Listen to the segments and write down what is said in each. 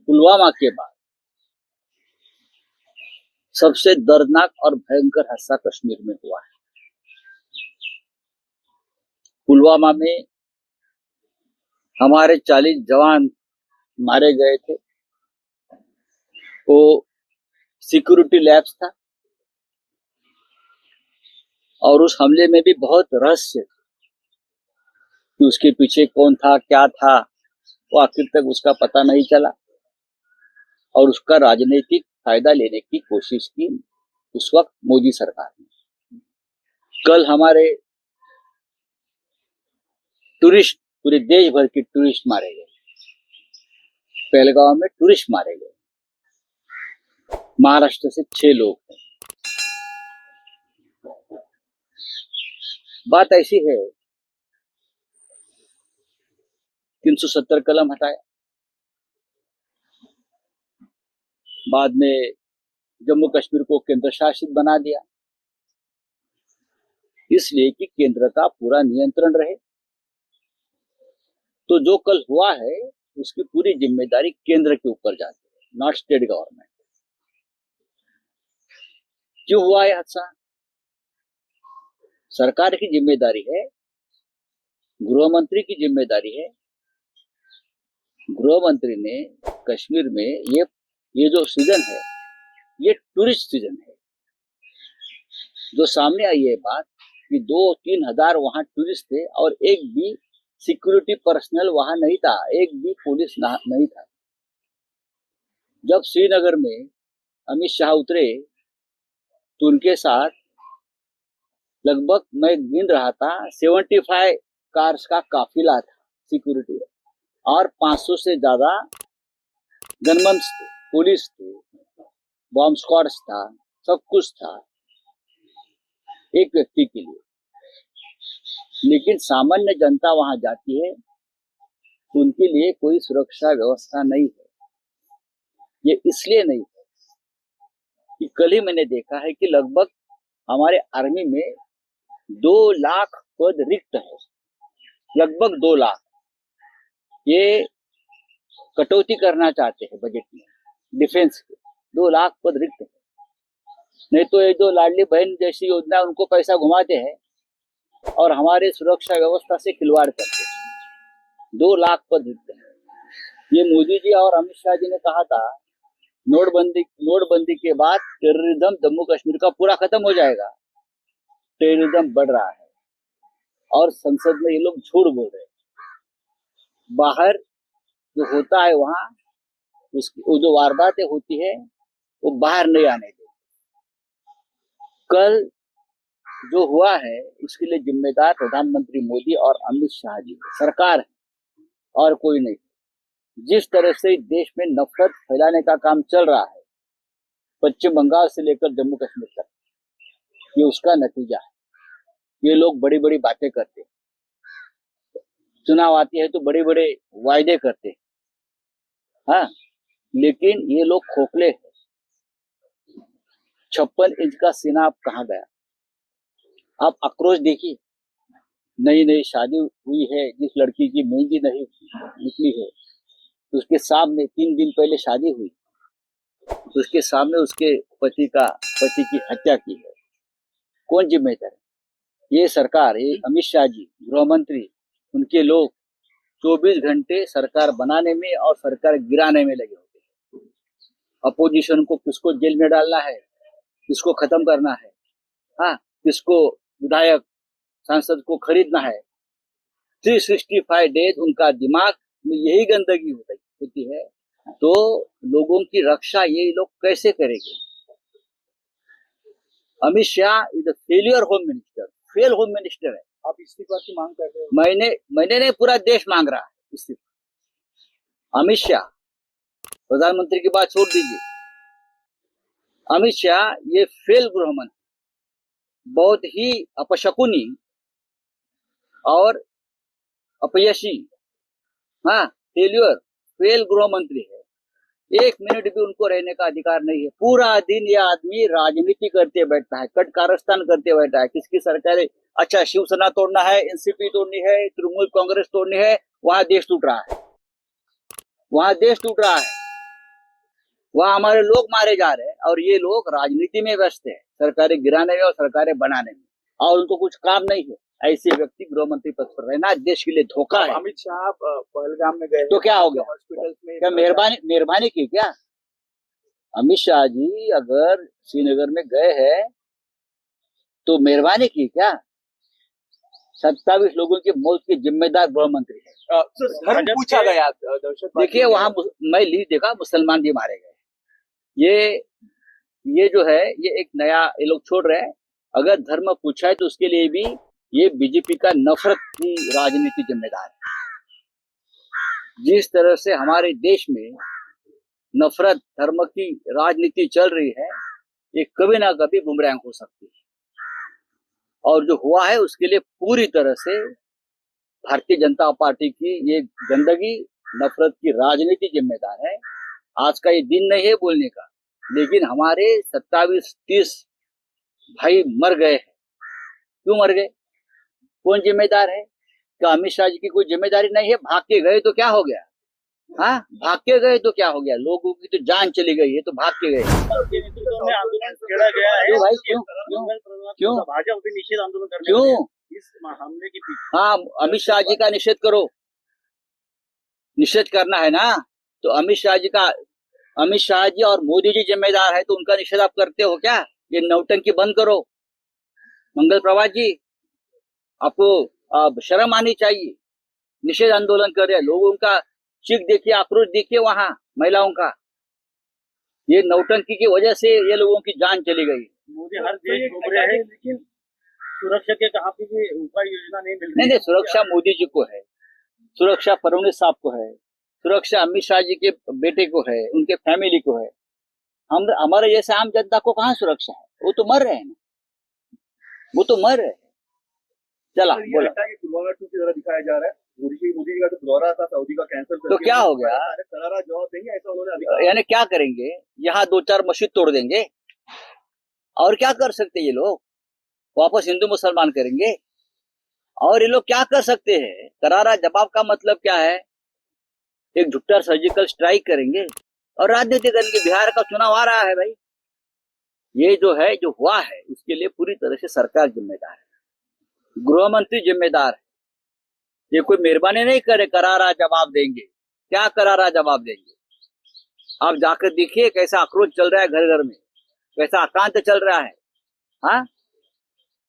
पुलवामा के बाद सबसे दर्दनाक और भयंकर हादसा कश्मीर में हुआ है। पुलवामा में हमारे 40 जवान मारे गए थे। वो सिक्योरिटी लैप्स था और उस हमले में भी बहुत रहस्य था कि उसके पीछे कौन था, क्या था, वो आखिर तक उसका पता नहीं चला और उसका राजनीतिक फायदा लेने की कोशिश की उस वक्त मोदी सरकार ने। कल हमारे टूरिस्ट, पूरे देश भर के टूरिस्ट मारे गए। पहलगांव में टूरिस्ट मारे गए। महाराष्ट्र से 6 लोग हैं। बात ऐसी है, 370 कलम हटाया, बाद में जम्मू कश्मीर को केंद्र शासित बना दिया, इसलिए कि केंद्र का पूरा नियंत्रण रहे। तो जो कल हुआ है उसकी पूरी जिम्मेदारी केंद्र के ऊपर जाती है, नॉट स्टेट गवर्नमेंट। क्यों हुआ यह हादसा? सरकार की जिम्मेदारी है, गृह मंत्री की जिम्मेदारी है। गृह मंत्री ने कश्मीर में ये जो सीजन है, ये टूरिस्ट सीजन है। जो सामने आई है बात कि 2-3 हजार वहां टूरिस्ट थे और एक भी सिक्योरिटी पर्सनल वहां नहीं था, एक भी पुलिस नहीं था। जब श्रीनगर में अमित शाह उतरे तो उनके साथ लगभग, मैं गिन रहा था, 75 कार्स का काफिला था सिक्योरिटी, और 500 से ज्यादा गनमैन थे, पुलिस थे, बॉम्ब स्क्वाड था, सब कुछ था एक व्यक्ति के लिए। लेकिन सामान्य जनता वहां जाती है, उनके लिए कोई सुरक्षा व्यवस्था नहीं है। ये इसलिए नहीं है कि कल ही मैंने देखा है कि लगभग हमारे आर्मी में 2 लाख पद रिक्त है, लगभग 2 लाख। ये कटौती करना चाहते हैं बजट में, डिफेंस के 2 लाख पद रिक्त है। नहीं तो ये जो लाडली बहन जैसी योजना, उनको पैसा घुमाते हैं और हमारे सुरक्षा व्यवस्था से खिलवाड़ करते हैं। 2 लाख पद रिक्त है। ये मोदी जी और अमित शाह जी ने कहा था नोटबंदी के बाद टेररिज्म जम्मू कश्मीर का पूरा खत्म हो जाएगा। टेररिज्म बढ़ रहा है और संसद में ये लोग झूठ बोल रहे हैं। बाहर जो होता है वहां, वो जो वारदातें होती है वो बाहर नहीं आने देते। कल जो हुआ है उसके लिए जिम्मेदार प्रधानमंत्री मोदी और अमित शाह जी, सरकार है और कोई नहीं। जिस तरह से देश में नफरत फैलाने का काम चल रहा है, पश्चिम बंगाल से लेकर जम्मू कश्मीर तक, ये उसका नतीजा है। ये लोग बड़ी बड़ी बातें करते हैं, चुनाव आती है तो बड़े बड़े वायदे करते हैं, हाँ, लेकिन ये लोग खोखले हैं। 56 इंच का सीना अब कहाँ गया? आप आक्रोश देखिए। नई नई शादी हुई है, जिस लड़की की मेहंदी नहीं निकली है, उसके सामने 3 दिन पहले शादी हुई, उसके सामने उसके पति की हत्या की है। कौन जिम्मेदार है? ये सरकार, ये अमित शाह जी, गृह मंत्री, उनके लोग 24 घंटे सरकार बनाने में और सरकार गिराने में लगे होते हैं। अपोजिशन को किसको जेल में डालना है, किसको खत्म करना है, हाँ, किसको विधायक सांसद को खरीदना है। 365 डेज उनका दिमाग में यही गंदगी होती है। तो लोगों की रक्षा ये लोग कैसे करेंगे? Amit Shah is a failure home minister, fail home minister है। आप इस्तीफा की मांग कर रहे हो? मैंने नहीं, पूरा देश मांग रहा है इस्तीफा। अमित शाह, प्रधानमंत्री की बात छोड़ दीजिए, अमित शाह ये फेल गृह मंत्री, बहुत ही अपशकुनी और अपयशी, हाँ, फेल गृह मंत्री है। 1 मिनट भी उनको रहने का अधिकार नहीं है। पूरा दिन यह आदमी राजनीति करते बैठता है, कट कारस्तान करते बैठा है। किसकी सरकार है? अच्छा, शिवसेना तोड़ना है, एनसीपी तोड़नी है, तृणमूल कांग्रेस तोड़नी है, वहां देश टूट रहा है, वहां देश टूट रहा है। वहाँ हमारे लोग मारे जा रहे हैं और ये लोग राजनीति में व्यस्त है, सरकारें गिराने में और सरकारें बनाने में, और उनको कुछ काम नहीं है। ऐसे व्यक्ति गृह मंत्री पद पर रहना देश के लिए धोखा है। अमित शाह पहलगाम में गए तो क्या हो गया? हॉस्पिटल में क्या मेहरबानी की क्या? अमित शाह जी अगर श्रीनगर में गए हैं तो मेहरबानी की क्या? 27 लोगों की मौत के जिम्मेदार गृह मंत्री है। धर्म पूछा गया दहशतवादी। देखिए वहां मैं लीड देखा, मुसलमान भी मारे गए। ये जो है ये एक नया ये लोग छोड़ रहे हैं। अगर धर्म पूछा है तो उसके लिए भी ये बीजेपी का नफरत की राजनीति जिम्मेदार है। जिस तरह से हमारे देश में नफरत धर्म की राजनीति चल रही है, ये कभी ना कभी बुमरांग हो सकती है। और जो हुआ है उसके लिए पूरी तरह से भारतीय जनता पार्टी की ये गंदगी नफरत की राजनीति जिम्मेदार है। आज का ये दिन नहीं है बोलने का, लेकिन हमारे 27-30 भाई मर गए हैं। क्यों मर गए? कौन जिम्मेदार है? क्या अमित शाह जी की कोई जिम्मेदारी नहीं है? भाग के गए तो क्या हो गया? हाँ, भाग के गए तो क्या हो गया? लोगों की तो जान चली गई है तो भाग के गए। आंदोलन छेड़ा गया है। क्यों भाई? क्यों भाजपा भी निषेध आंदोलन करने क्यों? इस हमले के पीछे। हाँ, अमित शाह जी का निषेध करो, निषेध करना है ना। तो अमित शाह जी और मोदी जी जिम्मेदार है तो उनका निषेध आप करते हो क्या? ये नौटंकी बंद करो। मंगल प्रभात जी, आपको शर्म आनी चाहिए। निषेध आंदोलन कर रहे लोगों का चीख देखिए, आक्रोश देखिए वहां महिलाओं का। ये नौटंकी की वजह से ये लोगों की जान चली गई। मोदी हर देश घूम रहे हैं, लेकिन सुरक्षा के कहा भी उपाय योजना नहीं मिल रही। नहीं, सुरक्षा मोदी जी को है, सुरक्षा फडणवीस साहब को है, सुरक्षा अमित शाह जी के बेटे को है, उनके फैमिली को है। हम हमारे जैसे आम जनता को कहाँ सुरक्षा है? वो तो मर रहे हैं, वो तो मर रहे हैं। चला बोला पुलवामा टू की तरह दिखाया जा रहा है। मोदी जी का जो दौरा था सऊदी का कैंसिल तो क्या हो गया? करारा जवाब देंगे ऐसा उन्होंने। यानी क्या करेंगे? यहाँ 2-4 मस्जिद तोड़ देंगे और क्या कर सकते ये लोग? वापस हिंदू मुसलमान करेंगे और ये लोग क्या कर सकते हैं? करारा जवाब का मतलब क्या है? एक झुट्टा सर्जिकल स्ट्राइक करेंगे और राजनीति करेंगे। बिहार का चुनाव आ रहा है भाई, ये जो है जो हुआ है उसके लिए पूरी तरह से सरकार जिम्मेदार है, गृह मंत्री जिम्मेदार है। ये कोई मेहरबानी नहीं करे करारा जवाब देंगे। क्या करारा जवाब देंगे? आप जाकर देखिए कैसा आक्रोश चल रहा है घर घर में, कैसा आकांत चल रहा है। हाँ,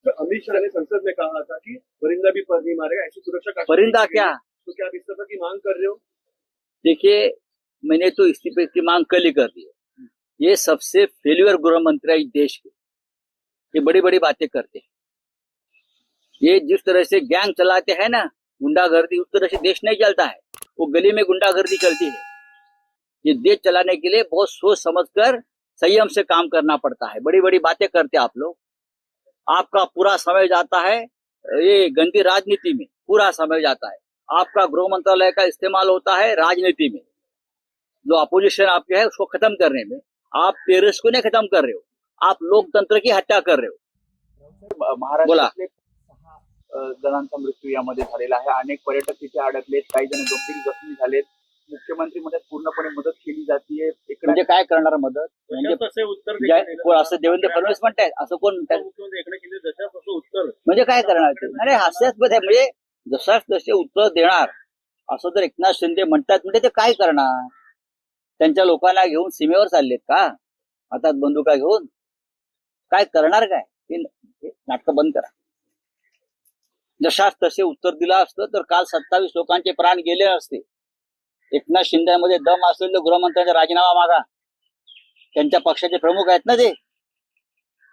तो अमित शाह ने संसद में कहा था कि परिंदा भी पर नहीं मारेगा, ऐसी सुरक्षा का परिंदा क्या? तो क्या आप इस तरह की मांग कर रहे हो? देखिए मैंने तो इस्तीफे की मांग कल ही कर दी है। ये सबसे फेल्यूर गृह मंत्री है देश के। ये बड़ी बड़ी बातें करते हैं। ये जिस तरह से गैंग चलाते हैं ना, गुंडागर्दी, उस तरह से देश नहीं चलता है। वो गली में गुंडागर्दी चलती है। ये देश चलाने के लिए बहुत सोच समझकर संयम से काम करना पड़ता है। बड़ी बड़ी बातें करते हैं आप लोग। आपका पूरा समय जाता है ये गंदी राजनीति में, पूरा समय जाता है। आपका गृह मंत्रालय का इस्तेमाल होता है राजनीति में, जो अपोजिशन आपके है उसको खत्म करने में। आप टेररिस्ट को नहीं खत्म कर रहे हो, आप लोकतंत्र की हत्या कर रहे हो। महाराष्ट्रातले 6 जणांचा मृत्यू यामध्ये झालेला आहे। अनेक पर्यटक तिथे अडकलेत, काही जण गंभीर जखमी झालेत। मुख्यमंत्री मदत पूर्णपणे मदत केली जाते। म्हणजे काय करणार मदत? म्हणजे उत्तर असं देवेंद्र फडणवीस म्हणतायत, असं कोण म्हणतात? उत्तर म्हणजे काय करणार ते? अरे हास्यास्पद आहे। म्हणजे जशाच तसे उत्तर देणार असं जर एकनाथ शिंदे म्हणतात, म्हणजे ते काय करणार? त्यांच्या लोकांना घेऊन सीमेवर चाललेत का हातात बंदुका घेऊन? काय करणार काय? हे नाटक बंद करा। जशाच तसे उत्तर दिलं असतं तर काल 27 लोकांचे प्राण गेले असते। एकनाथ शिंदेमध्ये दम असेल तर गृहमंत्र्यांचा राजीनामा मागा। त्यांच्या पक्षाचे प्रमुख आहेत ना ते।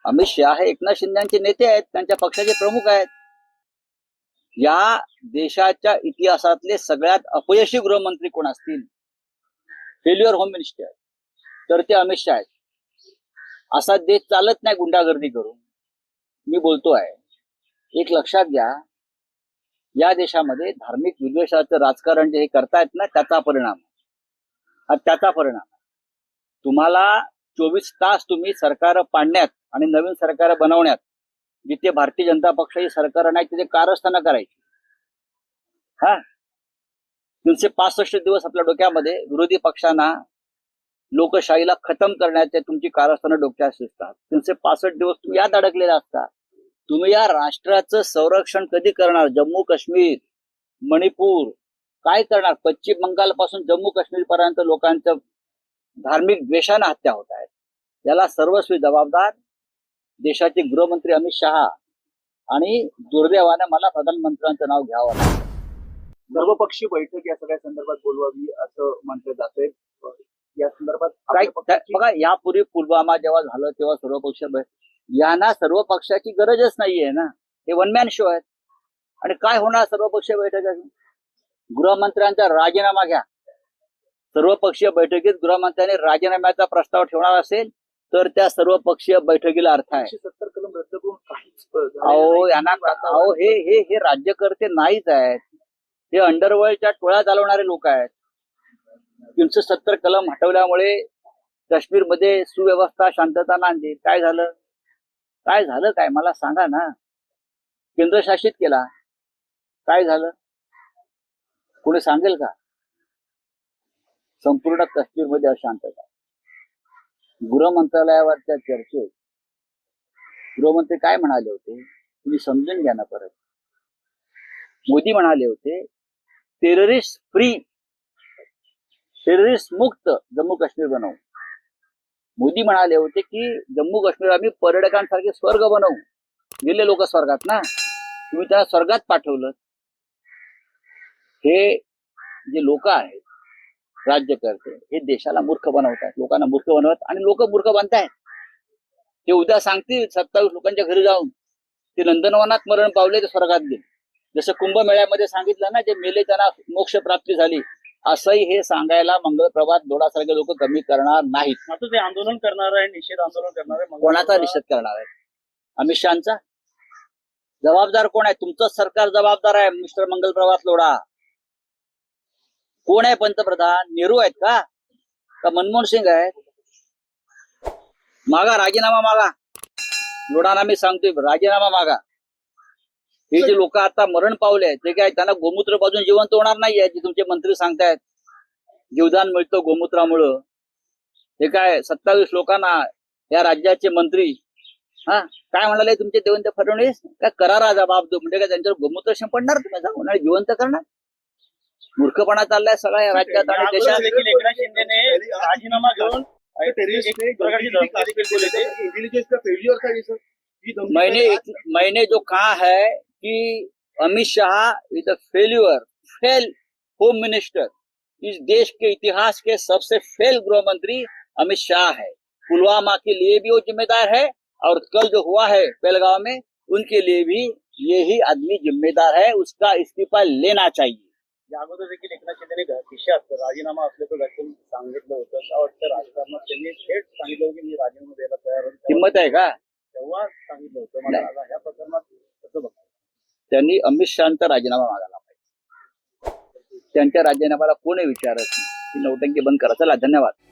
अमित शाह हे एकनाथ शिंदेचे नेते आहेत, त्यांच्या पक्षाचे प्रमुख आहेत। या देशाच्या इतिहासातले सगळ्यात अपयशी गृहमंत्री कोण असतील? फेल्युअर होम मिनिस्टर तर ते अमित शाह आहेत। असा देश चालत नाही गुंडागर्दी करून। मी बोलतो आहे, एक लक्षात घ्या, या देशामध्ये धार्मिक विद्वेषाचं राजकारण जे हे करतायत ना, त्याचा परिणाम तुम्हाला 24 तास तुम्ही सरकार पाडण्यात आणि नवीन सरकार बनवण्यात, जिथे भारतीय जनता पक्षाची सरकार नाही तिथे कारस्थानं करायची। हा 365 दिवस आपल्या डोक्यामध्ये विरोधी पक्षांना लोकशाहीला खतम करण्याचे तुमची कारस्थानं डोक्यात असतात. 365 दिवस तुम्ही यात अडकलेला असता. तुम्ही या राष्ट्राचं संरक्षण कधी करणार? जम्मू काश्मीर, मणिपूर काय करणार? पश्चिम बंगाल पासून जम्मू काश्मीर पर्यंत लोकांचं धार्मिक द्वेषानं हत्या होत आहेत. याला सर्वस्वी जबाबदार देशाचे गृहमंत्री अमित शहा आणि दुर्दैवाने मला प्रधानमंत्र्यांचं नाव घ्यावं लागतं. सर्वपक्षीय बैठक या सगळ्या संदर्भात बोलवावी असं म्हटलं जातंय. या संदर्भात काय आपल्या पक्षाची- बघा, यापूर्वी पुलवामा जेव्हा झालं तेव्हा सर्वपक्षीय यांना सर्व पक्षाची गरजच नाहीये ना. हे वन मॅन शो आहेत. आणि काय होणार सर्वपक्षीय बैठकीत? गृहमंत्र्यांचा राजीनामा घ्या. सर्वपक्षीय बैठकीत गृहमंत्र्यांनी राजीनाम्याचा प्रस्ताव ठेवणार असेल तर त्या सर्वपक्षीय बैठकीला अर्थ आहे. 170 कलम रद्द करून काहीच अहो यांना अहो हे हे हे राज्यकर्ते नाहीच आहेत. हे अंडरवर्ल्डच्या टोळ्या चालवणारे लोक आहेत. 370 कलम हटवल्यामुळे काश्मीरमध्ये सुव्यवस्था शांतता नांदली. काय झालं? काय झालं काय मला सांगा ना. केंद्रशासित केला. काय झालं? कोणी सांगेल का? संपूर्ण काश्मीरमध्ये अशांतता. गृह मंत्रालयावरच्या चर्चेत गृहमंत्री काय म्हणाले होते तुम्ही समजून घ्या ना परत. मोदी म्हणाले होते टेररिस्ट फ्री, टेररिस्ट मुक्त जम्मू काश्मीर बनवू. मोदी म्हणाले होते की जम्मू काश्मीर आम्ही पर्यटकांसारखे स्वर्ग बनवू. गेले लोक स्वर्गात ना, तुम्ही त्यांना स्वर्गात पाठवलं. हे जे लोक आहेत राज्यकर्ते हे देशाला मूर्ख बनवतात, लोकांना मूर्ख बनवतात आणि लोक मूर्ख बनतायत. ते उद्या सांगतील 27 लोकांच्या घरी जाऊन ते नंदनवनात मरण पावले ते स्वर्गात गेले. जसं कुंभमेळ्यामध्ये सांगितलं ना, जे मेले त्यांना मोक्ष प्राप्ती झाली. असंही हे सांगायला मंगळप्रभात दोडासारखे लोक कमी करणार नाहीत. मात्र ते आंदोलन करणार आहे, निषेध आंदोलन करणार आहे. कोणाचा निषेध करणार आहे? अमित शहाचा. जबाबदार कोण आहे? तुमचं सरकार जबाबदार आहे. मिस्टर मंगलप्रभात लोढा कोण आहे? पंतप्रधान नेहरू आहेत का मनमोहन सिंग आहेत? मागा राजीनामा मागा. लोढांना मी सांगतोय राजीनामा मागा. हे जे लोक आता मरण पावले ते काय त्यांना गोमूत्र पाजून जिवंत होणार नाहीये. जे तुमचे मंत्री सांगतायत जीवदान मिळतं गोमूत्रामुळं. हे काय 27 लोकांना या राज्याचे मंत्री काय म्हणाले तुमचे देवेंद्र फडणवीस? काय करारा जबाब दो म्हणजे काय त्यांच्यावर गोमूत्र शिंपडणार तुम्ही जाऊन आणि जिवंत करणार? मूर्खपणा चाललाय सगळ्या या राज्यात आणि देशात. देखील एकनाथ शिंदेने राजीनामा घेऊन मैंने जो कहा है कि Amit Shah is a fail home minister. इस देश के इतिहास के सबसे फेल गृह मंत्री अमित शाह है. पुलवामा के लिए भी वो जिम्मेदार है और कल जो हुआ है पहलगांव में उनके लिए भी यही आदमी जिम्मेदार है. उसका इस्तीफा लेना चाहिए. या अगोदर देखील एकनाथ शिंदेने खिशात राजीनामा असल्याचं दाखवून सांगितलं होतं. का वाटतं राजकारणात त्यांनी थेट सांगितलं होतं की मी राजीनामा द्यायला तयार आहे. हिंमत आहे का? तेव्हा सांगितलं होतं. मला आता ह्या प्रकरणात कसं बघतो? त्यांनी अमित शहाचा राजीनामा मागायला पाहिजे. त्यांच्या राजीनाम्याला कोणी विचारत नाही. ही नौटंकी बंद करा. चला धन्यवाद.